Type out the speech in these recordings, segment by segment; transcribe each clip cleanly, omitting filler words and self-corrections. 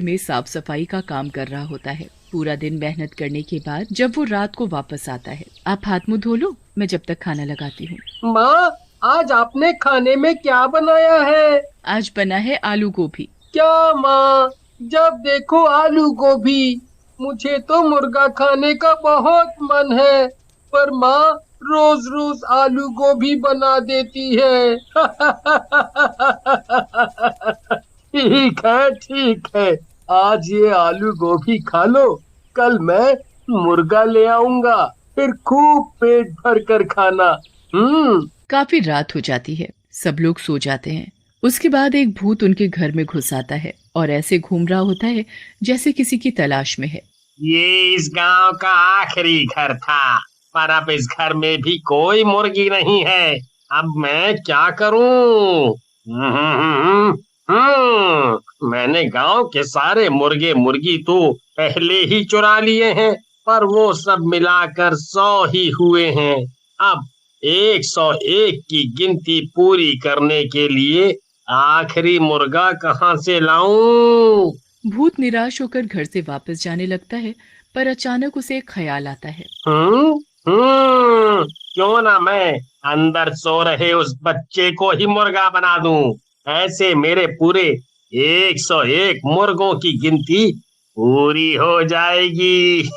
में साफ सफाई का काम कर रहा होता है। पूरा दिन मेहनत करने के बाद जब वो रात को वापस आता है, आप हाथ मुंह धो लो, मैं जब तक खाना लगाती हूँ। माँ, आज आपने खाने में क्या बनाया है? आज बना है आलू गोभी। क्या माँ, जब देखो आलू गोभी। मुझे तो मुर्गा खाने का बहुत मन है, पर माँ रोज रोज आलू गोभी बना देती है। ठीक है, आज ये आलू गोभी खा लो। कल मैं मुर्गा ले आऊंगा, फिर खूब पेट भर कर खाना। काफी रात हो जाती है, सब लोग सो जाते हैं। उसके बाद एक भूत उनके घर में घुस आता है और ऐसे घूम रहा होता है जैसे किसी की तलाश में है। ये इस गांव का आखिरी घर था, पर अब इस घर में भी कोई मुर्गी नहीं है। अब मैं क्या करूं? मैंने गांव के सारे मुर्गे मुर्गी तो पहले ही चुरा लिए हैं, पर वो सब मिलाकर 100 ही हुए हैं। अब 101 की गिनती पूरी करने के लिए आखिरी मुर्गा कहाँ से लाऊं? भूत निराश होकर घर से वापस जाने लगता है, पर अचानक उसे एक ख्याल आता है। हम्म हम्म क्यों ना मैं अंदर सो रहे उस बच्चे को ही मुर्गा बना दूं। ऐसे मेरे पूरे 101 मुर्गों की गिनती पूरी हो जाएगी।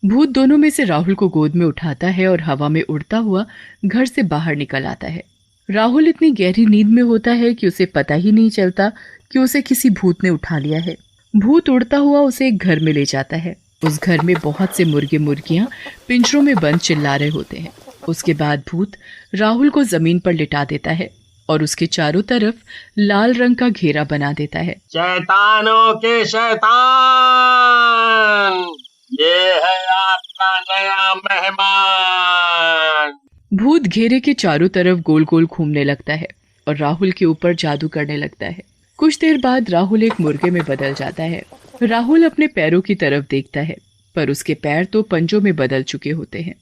भूत दोनों में से राहुल को गोद में उठाता है और हवा में उड़ता हुआ घर से बाहर निकल आता है। राहुल इतनी गहरी नींद में होता है कि उसे पता ही नहीं चलता कि उसे किसी भूत ने उठा लिया है। भूत उड़ता हुआ उसे एक घर में ले जाता है। उस घर में बहुत से मुर्गे मुर्गियां पिंजरों में बंद चिल्ला रहे होते हैं। उसके बाद भूत राहुल को जमीन पर लिटा देता है और उसके चारों तरफ लाल रंग का घेरा बना देता है। शैतानों के शैतान, ये है आपका नया मेहमान। भूत घेरे के चारों तरफ गोल गोल घूमने लगता है और राहुल के ऊपर जादू करने लगता है। कुछ देर बाद राहुल एक मुर्गे में बदल जाता है। राहुल अपने पैरों की तरफ देखता है, पर उसके पैर तो पंजों में बदल चुके होते हैं।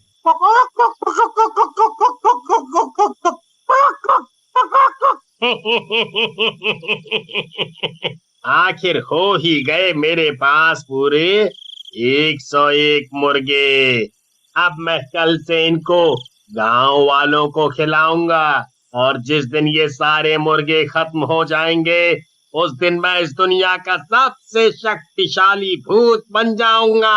आखिर हो ही गए मेरे पास पूरे 101 मुर्गे। अब मैं कल से इनको गांव वालों को खिलाऊंगा, और जिस दिन ये सारे मुर्गे खत्म हो जाएंगे उस दिन मैं इस दुनिया का सबसे शक्तिशाली भूत बन जाऊंगा।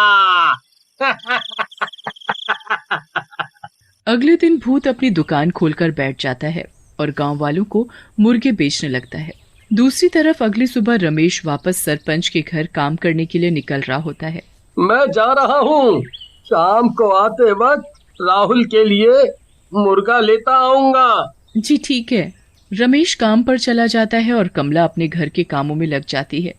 अगले दिन भूत अपनी दुकान खोलकर बैठ जाता है और गांव वालों को मुर्गे बेचने लगता है। दूसरी तरफ अगली सुबह रमेश वापस सरपंच के घर काम करने के लिए निकल रहा होता है। मैं जा रहा हूँ। शाम को आते वक्त राहुल के लिए मुर्गा लेता आऊंगा। जी ठीक है। रमेश काम पर चला जाता है और कमला अपने घर के कामों में लग जाती है।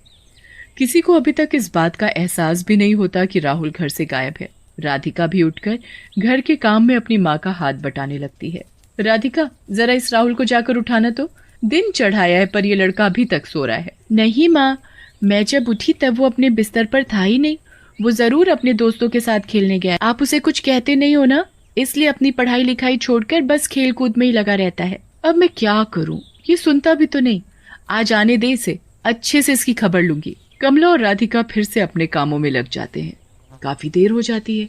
किसी को अभी तक इस बात का एहसास भी नहीं होता कि राहुल घर से गायब है। राधिका भी उठकर घर के काम में अपनी माँ का हाथ बटाने लगती है। राधिका, जरा इस राहुल को जाकर उठाना तो। दिन चढ़ाया है पर ये लड़का अभी तक सो रहा है। नहीं माँ, मैं जब उठी तब वो अपने बिस्तर पर था ही नहीं। वो जरूर अपने दोस्तों के साथ खेलने गया। आप उसे कुछ कहते नहीं हो ना, इसलिए अपनी पढ़ाई लिखाई छोड़कर बस खेल कूद में ही लगा रहता है। अब मैं क्या करूं, ये सुनता भी तो नहीं। आज आने दे इसे, अच्छे से इसकी खबर लूंगी। कमला और राधिका फिर से अपने कामों में लग जाते हैं। काफी देर हो जाती है।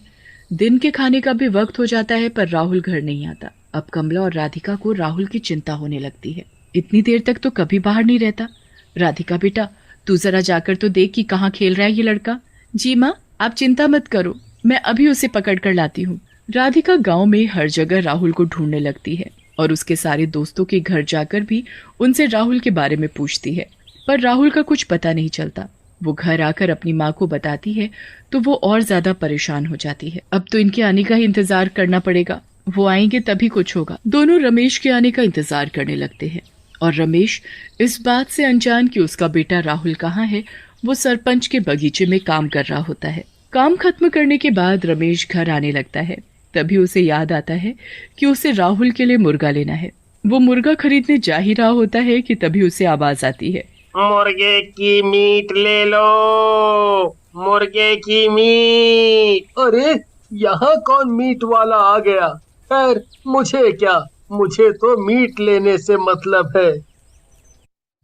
दिन के खाने का भी वक्त हो जाता है, पर राहुल घर नहीं आता। अब कमला और राधिका को राहुल की चिंता होने लगती है। इतनी देर तक तो कभी बाहर नहीं रहता। राधिका बेटा, तू जरा जाकर तो देख कि कहाँ खेल रहा है ये लड़का। जी माँ, आप चिंता मत करो, मैं अभी उसे पकड़ कर लाती हूँ। राधिका गांव में हर जगह राहुल को ढूंढने लगती है और उसके सारे दोस्तों के घर जाकर भी उनसे राहुल के बारे में पूछती है, पर राहुल का कुछ पता नहीं चलता। वो घर आकर अपनी माँ को बताती है तो वो और ज्यादा परेशान हो जाती है। अब तो इनके आने का ही इंतजार करना पड़ेगा, वो आएंगे तभी कुछ होगा। दोनों रमेश के आने का इंतजार करने लगते हैं और रमेश इस बात से अनजान कि उसका बेटा राहुल कहाँ है, वो सरपंच के बगीचे में काम कर रहा होता है। काम खत्म करने के बाद रमेश घर आने लगता है। तभी उसे याद आता है कि उसे राहुल के लिए मुर्गा लेना है। वो मुर्गा खरीदने जा ही रहा होता है कि तभी उसे आवाज आती है, मुर्गे की मीट ले लो, मुर्गे की मीट। अरे, यहाँ कौन मीट वाला आ गया? खैर, मुझे क्या, मुझे तो मीट लेने से मतलब है।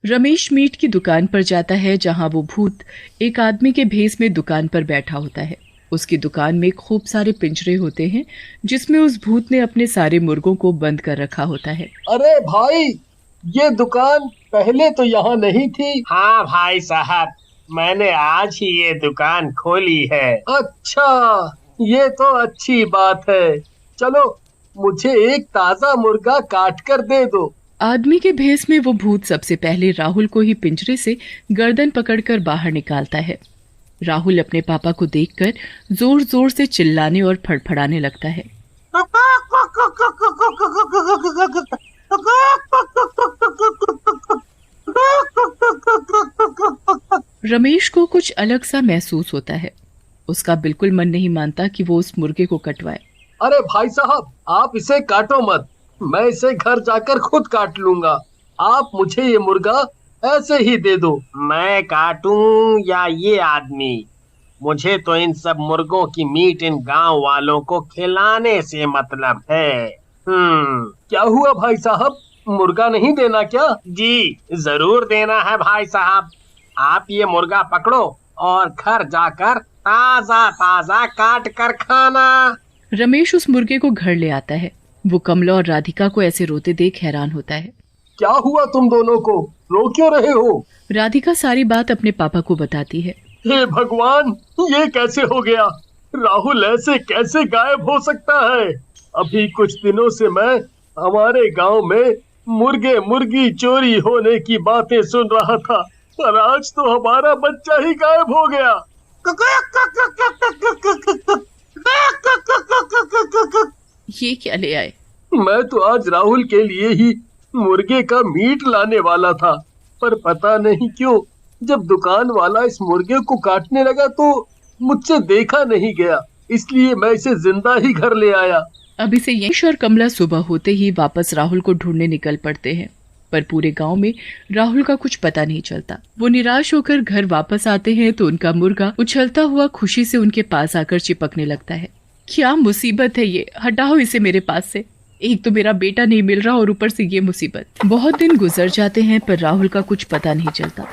रमेश मीट की दुकान पर जाता है जहां वो भूत एक आदमी के भेस में दुकान पर बैठा होता है। उसकी दुकान में खूब सारे पिंजरे होते हैं जिसमें उस भूत ने अपने सारे मुर्गों को बंद कर रखा होता है। अरे भाई, ये दुकान पहले तो यहाँ नहीं थी। हाँ भाई साहब, मैंने आज ही ये दुकान खोली है। अच्छा, ये तो अच्छी बात है। चलो, मुझे एक ताजा मुर्गा काट कर दे दो। आदमी के भेस में वो भूत सबसे पहले राहुल को ही पिंजरे से गर्दन पकड़कर बाहर निकालता है। राहुल अपने पापा को देखकर जोर जोर से चिल्लाने और फड़फड़ाने लगता है। रमेश को कुछ अलग सा महसूस होता है। उसका बिल्कुल मन नहीं मानता कि वो उस मुर्गे को कटवाए। अरे भाई साहब, आप इसे काटो मत, मैं इसे घर जाकर खुद काट लूंगा। आप मुझे ये मुर्गा ऐसे ही दे दो। मैं काटूं या ये आदमी? मुझे तो इन सब मुर्गों की मीट इन गांव वालों को खिलाने से मतलब है। क्या हुआ भाई साहब, मुर्गा नहीं देना क्या? जी जरूर देना है भाई साहब। आप ये मुर्गा पकड़ो और घर जाकर ताजा ताजा काट कर खाना। रमेश उस मुर्गे को घर ले आता है। वो कमला और राधिका को ऐसे रोते देख हैरान होता है। क्या हुआ तुम दोनों को, रो क्यों रहे हो? राधिका सारी बात अपने पापा को बताती है। हे भगवान, ये कैसे हो गया? राहुल ऐसे कैसे गायब हो सकता है? अभी कुछ दिनों से मैं हमारे गांव में मुर्गे मुर्गी चोरी होने की बातें सुन रहा था, पर आज तो हमारा बच्चा ही गायब हो गया। ये क्या ले आए? मैं तो आज राहुल के लिए ही मुर्गे का मीट लाने वाला था, पर पता नहीं क्यों जब दुकान वाला इस मुर्गे को काटने लगा तो मुझसे देखा नहीं गया, इसलिए मैं इसे जिंदा ही घर ले आया। अभी से यश और कमला सुबह होते ही वापस राहुल को ढूंढने निकल पड़ते हैं, पर पूरे गांव में राहुल का कुछ पता नहीं चलता। वो निराश होकर घर वापस आते हैं तो उनका मुर्गा उछलता हुआ खुशी से उनके पास आकर चिपकने लगता है। क्या मुसीबत है ये, हटाओ इसे मेरे पास से। एक तो मेरा बेटा नहीं मिल रहा और ऊपर से ये मुसीबत। बहुत दिन गुजर जाते हैं पर राहुल का कुछ पता नहीं चलता।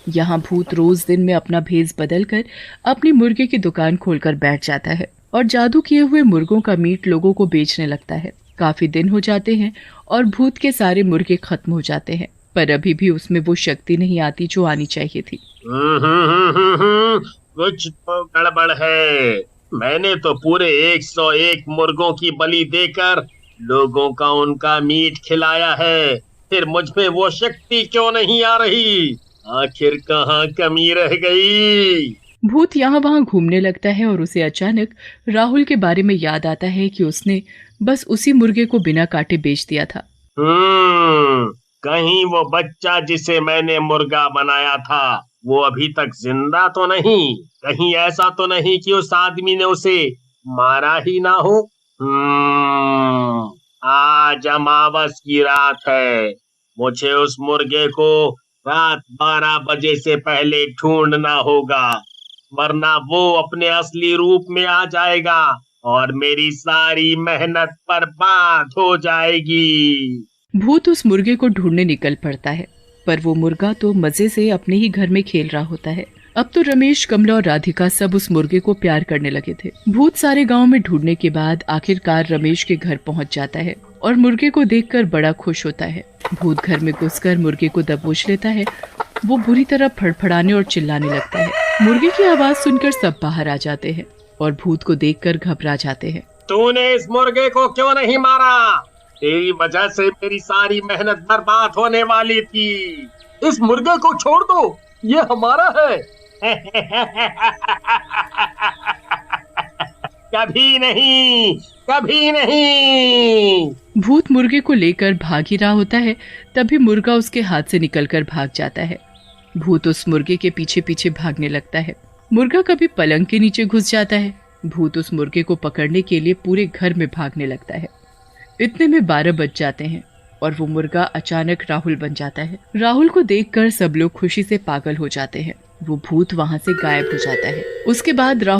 यहाँ भूत रोज दिन में अपना भेस बदल कर अपनी मुर्गे की दुकान खोलकर बैठ जाता है और जादू किए हुए मुर्गों का मीट लोगों को बेचने लगता है। काफी दिन हो जाते हैं और भूत के सारे मुर्गे खत्म हो जाते हैं, पर अभी भी उसमें वो शक्ति नहीं आती जो आनी चाहिए थी। कुछ तो गड़बड़ है। मैंने तो पूरे 101 मुर्गों की बलि देकर लोगों का उनका मीट खिलाया है, फिर मुझ में वो शक्ति क्यों नहीं आ रही? आखिर कहाँ कमी रह गई? भूत यहाँ वहाँ घूमने लगता है और उसे अचानक राहुल के बारे में याद आता है कि उसने बस उसी मुर्गे को बिना काटे बेच दिया था। कहीं वो बच्चा जिसे मैंने मुर्गा बनाया था वो अभी तक जिंदा तो नहीं? कहीं ऐसा तो नहीं कि उस आदमी ने उसे मारा ही ना हो? आज अमावस की रात है। मुझे उस मुर्गे को रात 12 बजे से पहले ढूंढना होगा, वरना वो अपने असली रूप में आ जाएगा और मेरी सारी मेहनत बर्बाद हो जाएगी। भूत उस मुर्गे को ढूंढने निकल पड़ता है, पर वो मुर्गा तो मजे से अपने ही घर में खेल रहा होता है। अब तो रमेश, कमला और राधिका सब उस मुर्गे को प्यार करने लगे थे। भूत सारे गांव में ढूंढने के बाद आखिरकार रमेश के घर पहुंच जाता है और मुर्गे को देखकर बड़ा खुश होता है। भूत घर में घुसकर मुर्गे को दबोच लेता है। वो बुरी तरह फड़फड़ाने और चिल्लाने लगता है। मुर्गे की आवाज सुनकर सब बाहर आ जाते हैं और भूत को देखकर घबरा जाते हैं। तूने इस मुर्गे को क्यों नहीं मारा? तेरी वजह से मेरी सारी मेहनत बर्बाद होने वाली थी। इस मुर्गे को छोड़ दो, ये हमारा है। कभी नहीं, कभी नहीं। भूत मुर्गे को लेकर भाग ही रहा होता है, तभी मुर्गा उसके हाथ से निकलकर भाग जाता है। भूत उस मुर्गे के पीछे पीछे भागने लगता है। मुर्गा कभी पलंग के नीचे घुस जाता है। भूत उस मुर्गे को पकड़ने के लिए पूरे घर में भागने लगता है। इतने में 12 बज जाते हैं और वो मुर्गा अचानक राहुल बन जाता है। राहुल को देखकर सब लोग खुशी से पागल हो जाते हैं। वो भूत वहां से गायब हो जाता है। उसके बाद राहुल